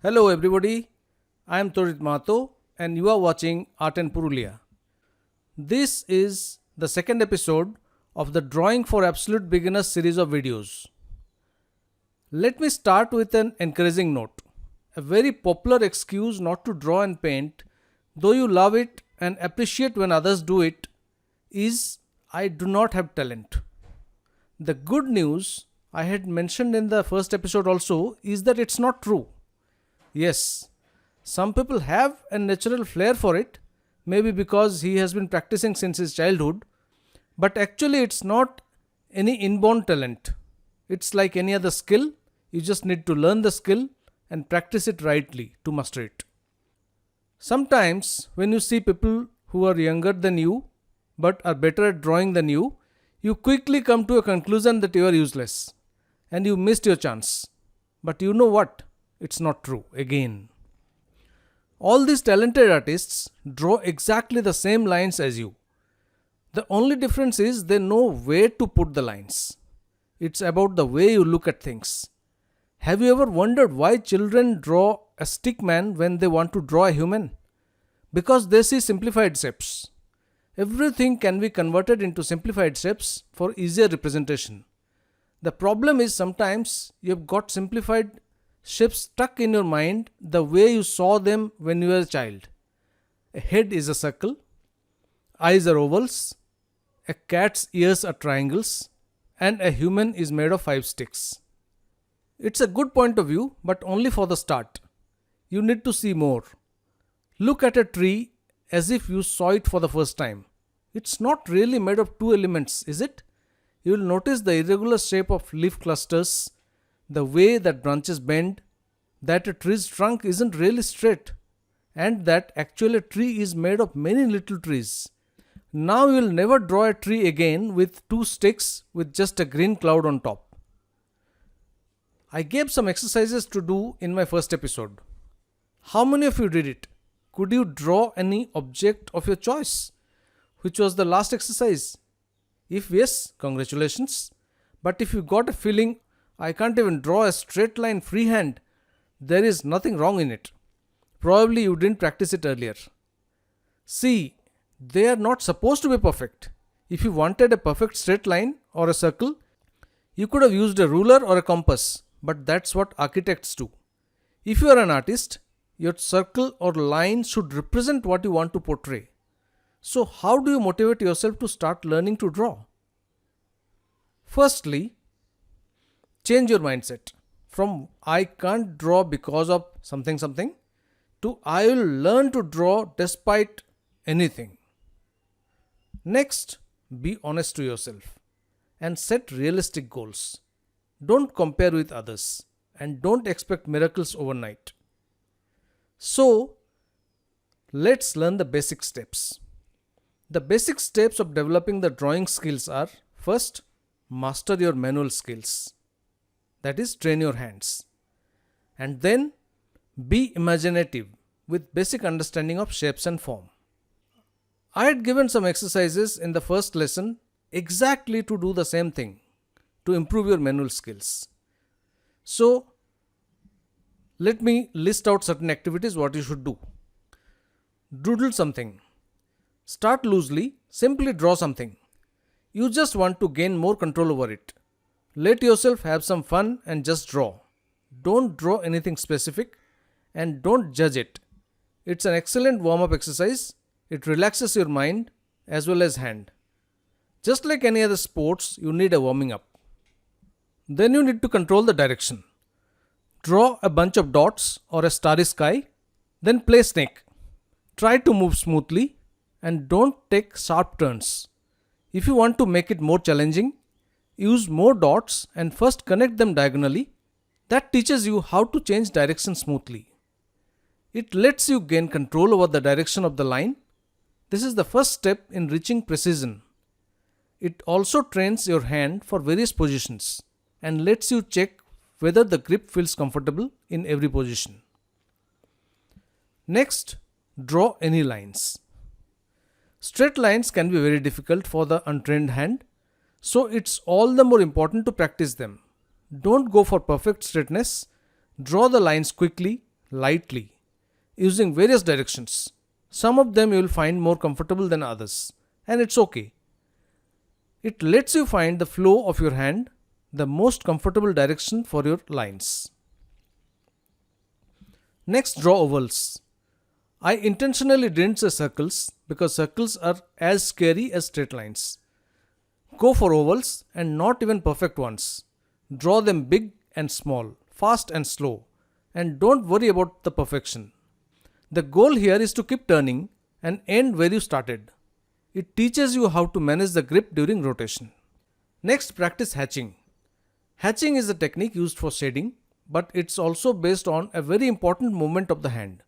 Hello everybody, I am Torit Mato and you are watching Art and Purulia. This is the second episode of the Drawing for Absolute Beginners series of videos. Let me start with an encouraging note. A very popular excuse not to draw and paint, though you love it and appreciate when others do it, is I do not have talent. The good news I had mentioned in the first episode also is that it's not true. Yes, some people have a natural flair for it, maybe because he has been practicing since his childhood, but actually it's not any inborn talent. It's like any other skill, you just need to learn the skill and practice it rightly to master it. Sometimes, when you see people who are younger than you but are better at drawing than you quickly come to a conclusion that you are useless and you missed your chance. But you know what? It's not true again. All these talented artists draw exactly the same lines as you. The only difference is they know where to put the lines. It's about the way you look at things. Have you ever wondered why children draw a stick man when they want to draw a human? Because they see simplified shapes. Everything can be converted into simplified shapes for easier representation. The problem is sometimes you've got simplified shapes stuck in your mind the way you saw them when you were a child. A head is a circle, eyes are ovals, a cat's ears are triangles, and a human is made of 5 sticks. It's a good point of view, but only for the start. You need to see more. Look at a tree as if you saw it for the first time. It's not really made of two elements, is it? You will notice the irregular shape of leaf clusters, the way that branches bend, that a tree's trunk isn't really straight, and that actually a tree is made of many little trees. Now you will never draw a tree again with 2 sticks with just a green cloud on top. I gave some exercises to do in my first episode. How many of you did it? Could you draw any object of your choice? Which was the last exercise? If yes, congratulations. But if you got a feeling, I can't even draw a straight line freehand, there is nothing wrong in it. Probably you didn't practice it earlier. See, they are not supposed to be perfect. If you wanted a perfect straight line or a circle, you could have used a ruler or a compass, but that's what architects do. If you are an artist, your circle or line should represent what you want to portray. So, how do you motivate yourself to start learning to draw? Firstly, change your mindset from I can't draw because of something to I will learn to draw despite anything. Next, be honest to yourself and set realistic goals. Don't compare with others and don't expect miracles overnight. So, let's learn the basic steps. The basic steps of developing the drawing skills are: first, master your manual skills. That is, train your hands. And then, be imaginative with basic understanding of shapes and form. I had given some exercises in the first lesson exactly to do the same thing, to improve your manual skills. So, let me list out certain activities what you should do. Doodle something. Start loosely, simply draw something. You just want to gain more control over it. Let yourself have some fun and just draw. Don't draw anything specific and don't judge it. It's an excellent warm-up exercise. It relaxes your mind as well as hand. Just like any other sports, you need a warming up. Then you need to control the direction. Draw a bunch of dots or a starry sky, then play snake. Try to move smoothly and don't take sharp turns. If you want to make it more challenging, use more dots and first connect them diagonally. That teaches you how to change direction smoothly. It lets you gain control over the direction of the line. This is the first step in reaching precision. It also trains your hand for various positions and lets you check whether the grip feels comfortable in every position. Next, draw any lines. Straight lines can be very difficult for the untrained hand, so it's all the more important to practice them. Don't go for perfect straightness. Draw the lines quickly, lightly using various directions. Some of them you will find more comfortable than others, and it's okay. It lets you find the flow of your hand, the most comfortable direction for your lines. Next, draw ovals. I intentionally didn't say circles because circles are as scary as straight lines. Go for ovals and not even perfect ones. Draw them big and small, fast and slow, and don't worry about the perfection. The goal here is to keep turning and end where you started. It teaches you how to manage the grip during rotation. Next, practice hatching. Hatching is a technique used for shading, but it's also based on a very important movement of the hand.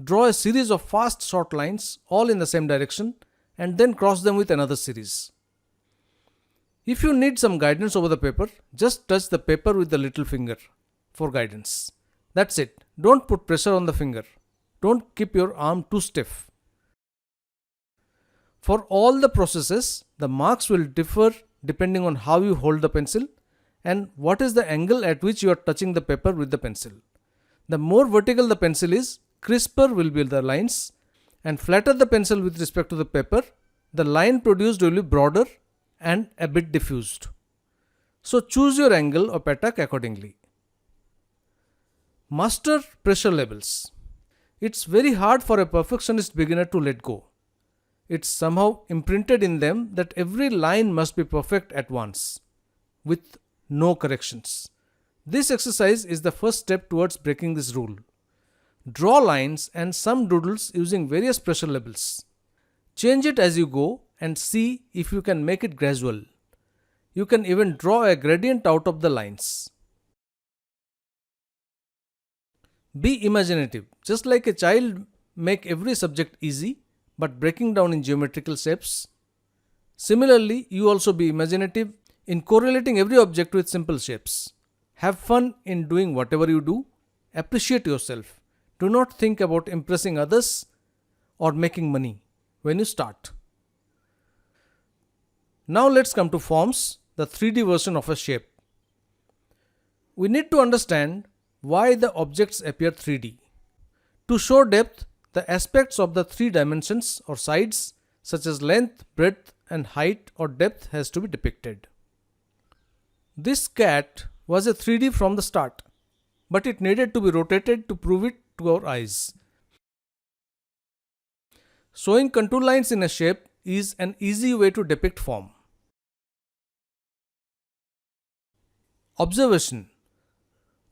Draw a series of fast short lines all in the same direction and then cross them with another series. If you need some guidance over the paper, just touch the paper with the little finger for guidance. That's it. Don't put pressure on the finger. Don't keep your arm too stiff. For all the processes, the marks will differ depending on how you hold the pencil and what is the angle at which you are touching the paper with the pencil. The more vertical the pencil is, crisper will be the lines, and flatter the pencil with respect to the paper, the line produced will be broader and a bit diffused. So choose your angle of attack accordingly. Master pressure levels. It's very hard for a perfectionist beginner to let go. It's somehow imprinted in them that every line must be perfect at once, with no corrections. This exercise is the first step towards breaking this rule. Draw lines and some doodles using various pressure levels. Change it as you go and see if you can make it gradual. You can even draw a gradient out of the lines. Be imaginative. Just like a child, make every subject easy, but breaking down in geometrical shapes. Similarly, you also be imaginative in correlating every object with simple shapes. Have fun in doing whatever you do. Appreciate yourself. Do not think about impressing others or making money when you start. Now let's come to forms, the 3D version of a shape. We need to understand why the objects appear 3D. To show depth, the aspects of the 3 dimensions or sides such as length, breadth and height or depth has to be depicted. This cat was a 3D from the start, but it needed to be rotated to prove it to our eyes. Showing contour lines in a shape is an easy way to depict form. Observation.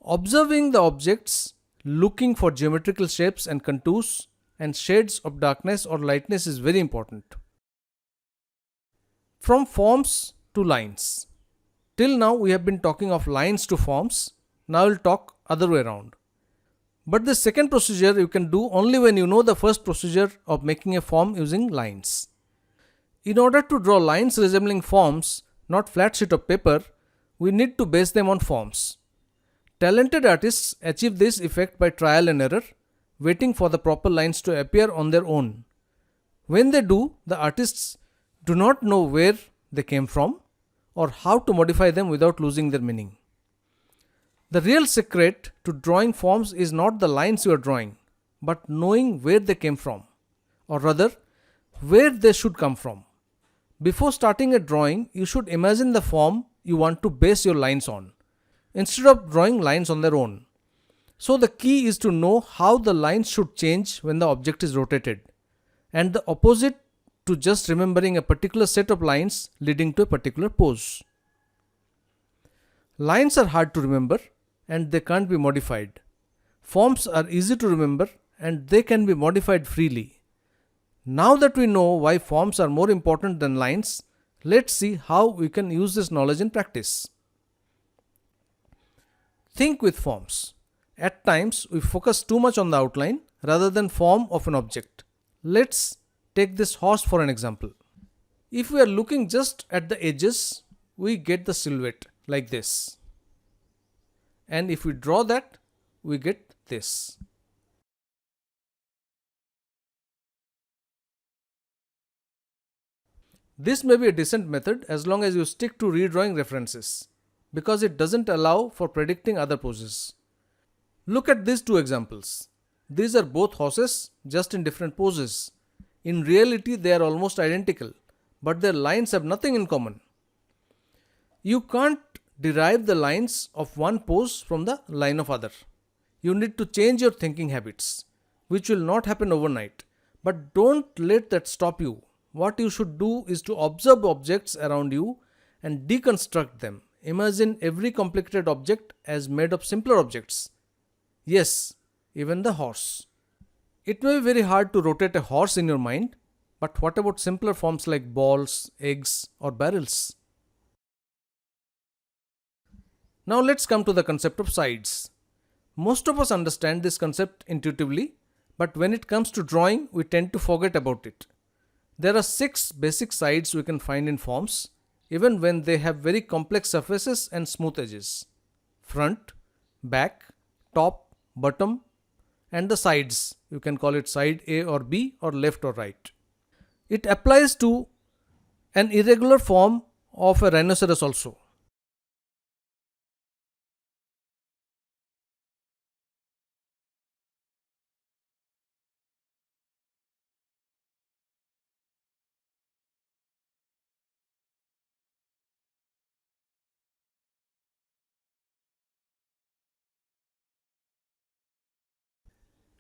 Observing the objects, looking for geometrical shapes and contours and shades of darkness or lightness is very important. From forms to lines. Till now we have been talking of lines to forms. Now we'll talk other way around. But the second procedure you can do only when you know the first procedure of making a form using lines. In order to draw lines resembling forms, not flat sheet of paper, we need to base them on forms. Talented artists achieve this effect by trial and error, waiting for the proper lines to appear on their own. When they do, the artists do not know where they came from or how to modify them without losing their meaning. The real secret to drawing forms is not the lines you are drawing, but knowing where they came from, or rather, where they should come from. Before starting a drawing, you should imagine the form you want to base your lines on, instead of drawing lines on their own. So the key is to know how the lines should change when the object is rotated, and the opposite to just remembering a particular set of lines leading to a particular pose. Lines are hard to remember and they can't be modified. Forms are easy to remember and they can be modified freely. Now that we know why forms are more important than lines, let's see how we can use this knowledge in practice. Think with forms. At times, we focus too much on the outline rather than form of an object. Let's take this horse for an example. If we are looking just at the edges, we get the silhouette like this. And if we draw that, we get this. This may be a decent method as long as you stick to redrawing references, because it doesn't allow for predicting other poses. Look at these two examples. These are both horses, just in different poses. In reality, they are almost identical, but their lines have nothing in common. You can't derive the lines of one pose from the line of other. You need to change your thinking habits, which will not happen overnight. But don't let that stop you. What you should do is to observe objects around you and deconstruct them. Imagine every complicated object as made of simpler objects. Yes, even the horse. It may be very hard to rotate a horse in your mind, but what about simpler forms like balls, eggs, or barrels? Now let's come to the concept of sides. Most of us understand this concept intuitively, but when it comes to drawing, we tend to forget about it. There are 6 basic sides we can find in forms, even when they have very complex surfaces and smooth edges. Front, back, top, bottom, and the sides. You can call it side A or B or left or right. It applies to an irregular form of a rhinoceros also.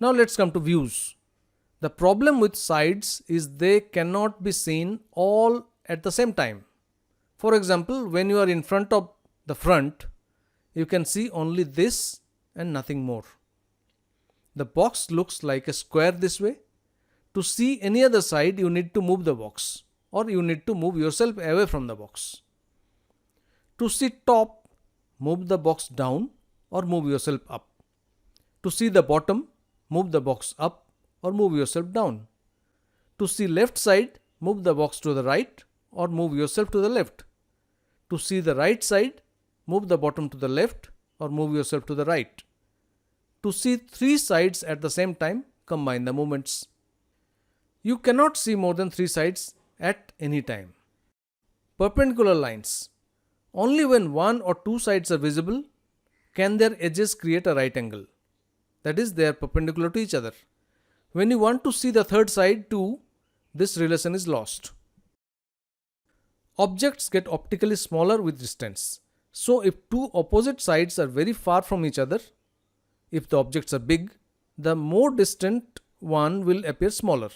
Now let's come to views. The problem with sides is they cannot be seen all at the same time. For example, when you are in front of the front, you can see only this and nothing more. The box looks like a square this way. To see any other side, you need to move the box, or you need to move yourself away from the box. To see top, move the box down or move yourself up. To see the bottom, move the box up or move yourself down. To see left side, move the box to the right or move yourself to the left. To see the right side, move the bottom to the left or move yourself to the right. To see 3 sides at the same time, combine the movements. You cannot see more than 3 sides at any time. Perpendicular lines. Only when 1 or 2 sides are visible can their edges create a right angle. That is, they are perpendicular to each other. When you want to see the third side too, this relation is lost. Objects get optically smaller with distance. So if two opposite sides are very far from each other, if the objects are big, the more distant one will appear smaller.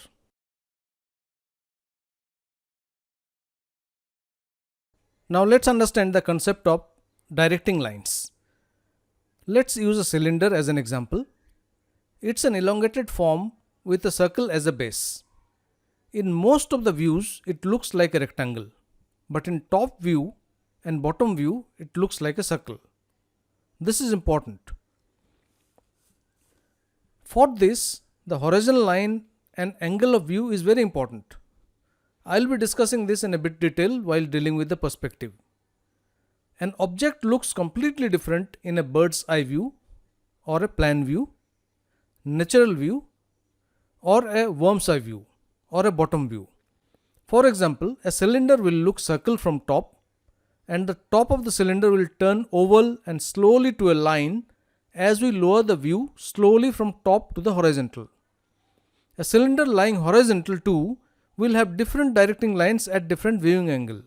Now let's understand the concept of directing lines. Let's use a cylinder as an example. It's an elongated form with a circle as a base. In most of the views, it looks like a rectangle, but in top view and bottom view, it looks like a circle. This is important. For this, the horizontal line and angle of view is very important. I'll be discussing this in a bit detail while dealing with the perspective. An object looks completely different in a bird's eye view, or a plan view, natural view, or a worm's eye view, or a bottom view. For example, a cylinder will look circle from top, and the top of the cylinder will turn oval and slowly to a line as we lower the view slowly from top to the horizontal. A cylinder lying horizontal too will have different directing lines at different viewing angle.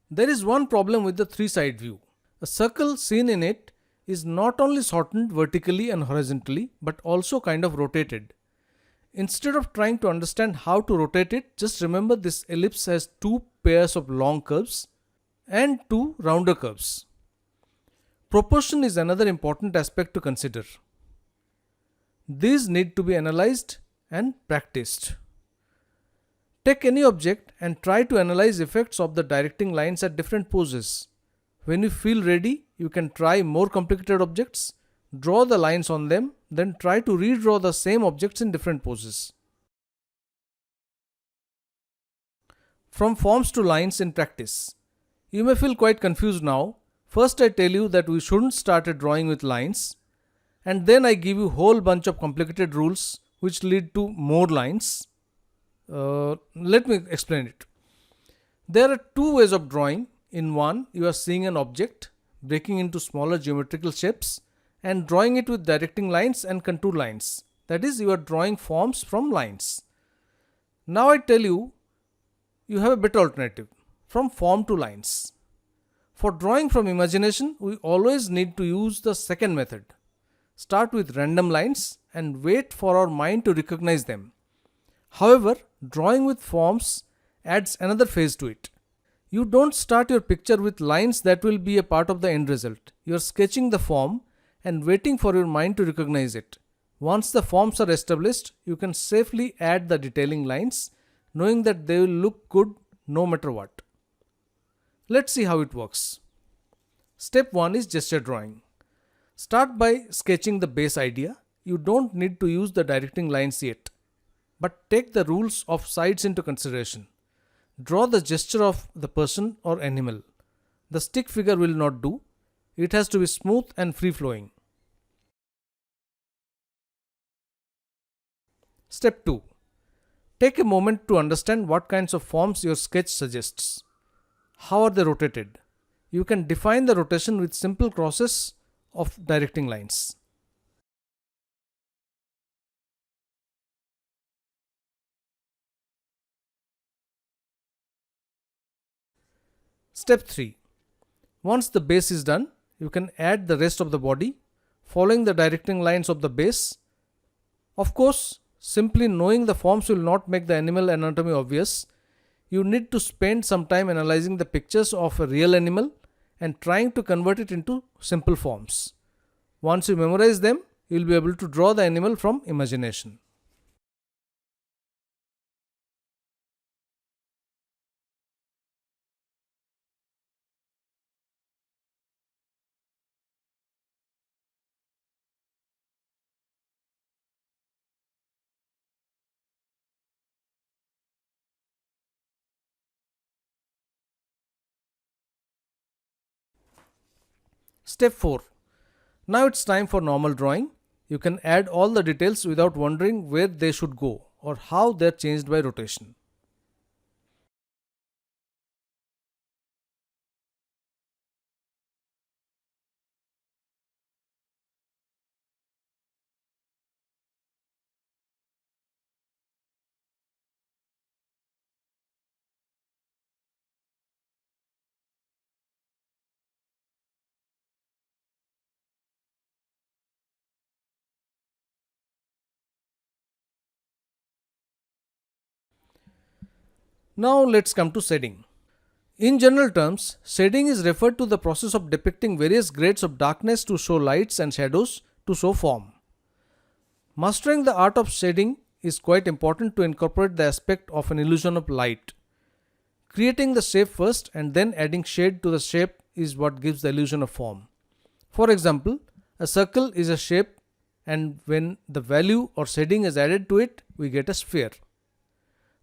There is one problem with the 3-side view. A circle seen in it is not only shortened vertically and horizontally, but also kind of rotated. Instead of trying to understand how to rotate it, just remember this ellipse has 2 pairs of long curves and 2 rounder curves. Proportion is another important aspect to consider. These need to be analyzed and practiced. Take any object and try to analyze effects of the directing lines at different poses. When you feel ready, you can try more complicated objects, draw the lines on them, then try to redraw the same objects in different poses. From forms to lines in practice. You may feel quite confused now. First I tell you that we shouldn't start a drawing with lines, and then I give you a whole bunch of complicated rules which lead to more lines. Let me explain it. There are 2 ways of drawing. In one, you are seeing an object breaking into smaller geometrical shapes and drawing it with directing lines and contour lines. That is, you are drawing forms from lines. Now I tell you, you have a better alternative, from form to lines. For drawing from imagination, we always need to use the second method. Start with random lines and wait for our mind to recognize them. However, drawing with forms adds another phase to it. You don't start your picture with lines that will be a part of the end result. You are sketching the form and waiting for your mind to recognize it. Once the forms are established, you can safely add the detailing lines, knowing that they will look good no matter what. Let's see how it works. Step 1 is gesture drawing. Start by sketching the base idea. You don't need to use the directing lines yet, but take the rules of sides into consideration. Draw the gesture of the person or animal. The stick figure will not do. It has to be smooth and free flowing. Step 2. Take a moment to understand what kinds of forms your sketch suggests. How are they rotated? You can define the rotation with simple crosses of directing lines. Step 3. Once the base is done, you can add the rest of the body, following the directing lines of the base. Of course, simply knowing the forms will not make the animal anatomy obvious. You need to spend some time analyzing the pictures of a real animal and trying to convert it into simple forms. Once you memorize them, you will be able to draw the animal from imagination. Step 4. Now it's time for normal drawing. You can add all the details without wondering where they should go or how they are changed by rotation. Now let's come to shading. In general terms, shading is referred to the process of depicting various grades of darkness to show lights and shadows to show form. Mastering the art of shading is quite important to incorporate the aspect of an illusion of light. Creating the shape first and then adding shade to the shape is what gives the illusion of form. For example, a circle is a shape, and when the value or shading is added to it, we get a sphere.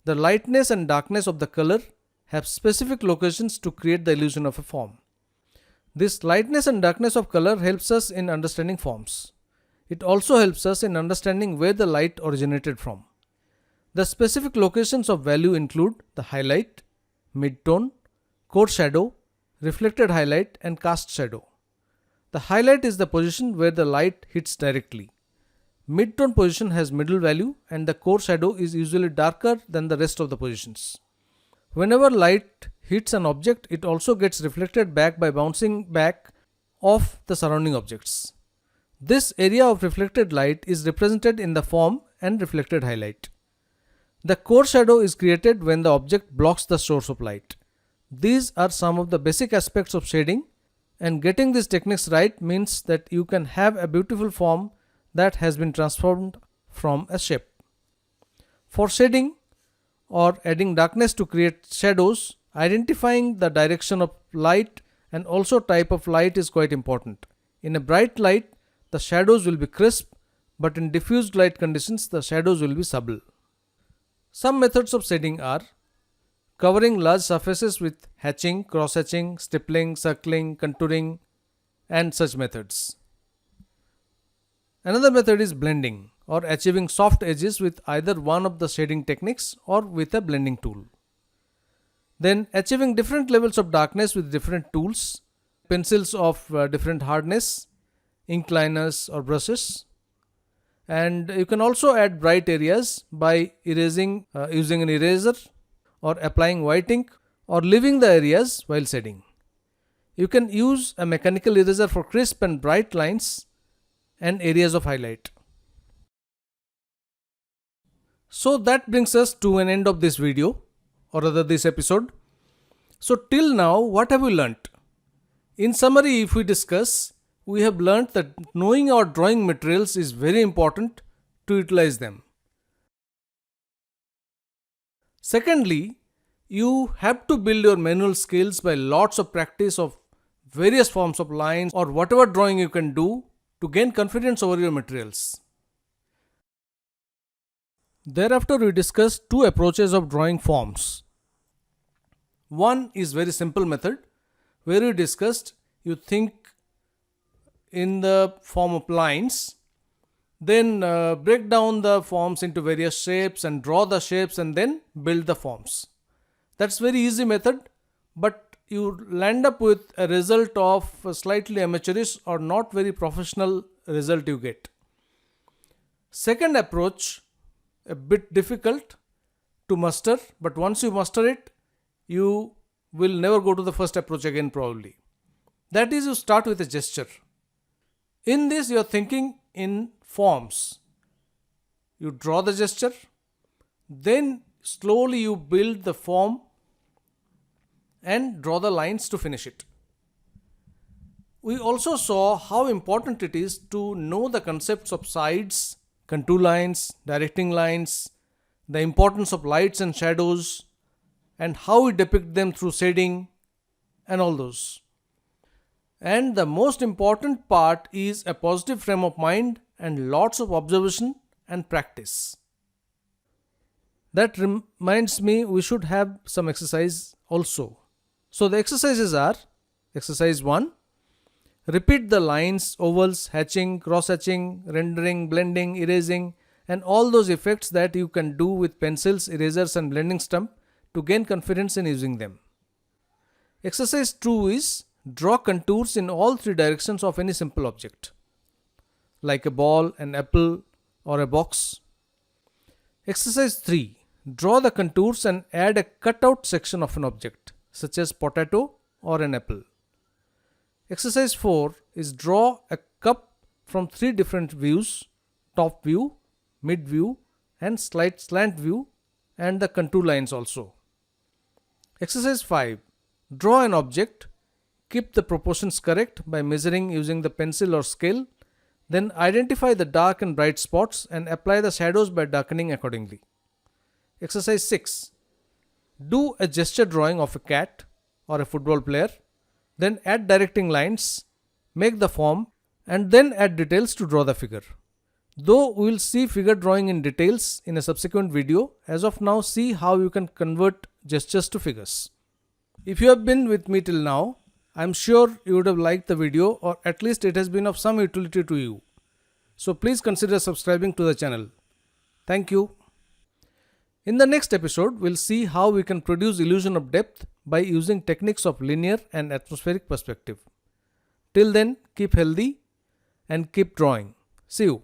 The lightness and darkness of the color have specific locations to create the illusion of a form. This lightness and darkness of color helps us in understanding forms. It also helps us in understanding where the light originated from. The specific locations of value include the highlight, midtone, core shadow, reflected highlight, and cast shadow. The highlight is the position where the light hits directly. Midtone position has middle value, and the core shadow is usually darker than the rest of the positions. Whenever light hits an object, it also gets reflected back by bouncing back off the surrounding objects. This area of reflected light is represented in the form and reflected highlight. The core shadow is created when the object blocks the source of light. These are some of the basic aspects of shading, and getting these techniques right means that you can have a beautiful form that has been transformed from a shape. For shading or adding darkness to create shadows, identifying the direction of light and also type of light is quite important. In a bright light, the shadows will be crisp, but in diffused light conditions, the shadows will be subtle. Some methods of shading are covering large surfaces with hatching, cross-hatching, stippling, circling, contouring, and such methods. Another method is blending or achieving soft edges with either one of the shading techniques or with a blending tool. Then achieving different levels of darkness with different tools, pencils of different hardness, ink liners or brushes. And you can also add bright areas by erasing using an eraser, or applying white ink, or leaving the areas while shading. You can use a mechanical eraser for crisp and bright lines and areas of highlight. So that brings us to an end of this video, or rather this episode. So till now, what have we learnt? In summary, if we discuss, we have learnt that knowing our drawing materials is very important to utilize them. Secondly, you have to build your manual skills by lots of practice of various forms of lines or whatever drawing you can do to gain confidence over your materials. Thereafter, we discussed two approaches of drawing forms. One is very simple method where we discussed you think in the form of lines, then break down the forms into various shapes and draw the shapes and then build the forms. That's very easy method, but you land up with a result of a slightly amateurish or not very professional result you get. Second approach, a bit difficult to master, but once you master it, you will never go to the first approach again probably. That is, you start with a gesture. In this, you are thinking in forms. You draw the gesture, then slowly you build the form and draw the lines to finish it. We also saw how important it is to know the concepts of sides, contour lines, directing lines, the importance of lights and shadows, and how we depict them through shading and all those. And the most important part is a positive frame of mind and lots of observation and practice. That reminds me, we should have some exercise also. So the exercises are: exercise 1, repeat the lines, ovals, hatching, cross-hatching, rendering, blending, erasing, and all those effects that you can do with pencils, erasers and blending stump to gain confidence in using them. Exercise 2 is draw contours in all three directions of any simple object, like a ball, an apple, or a box. Exercise 3, draw the contours and add a cutout section of an object, such as potato or an apple. Exercise 4 is draw a cup from three different views: top view, mid view, and slight slant view, and the contour lines also. Exercise 5, draw an object, keep the proportions correct by measuring using the pencil or scale, then identify the dark and bright spots and apply the shadows by darkening accordingly. Exercise 6, do a gesture drawing of a cat or a football player, then add directing lines, make the form, and then add details to draw the figure. Though we will see figure drawing in details in a subsequent video, as of now see how you can convert gestures to figures. If you have been with me till now, I am sure you would have liked the video, or at least it has been of some utility to you. So please consider subscribing to the channel. Thank you. In the next episode, we'll see how we can produce illusion of depth by using techniques of linear and atmospheric perspective. Till then, keep healthy and keep drawing. See you.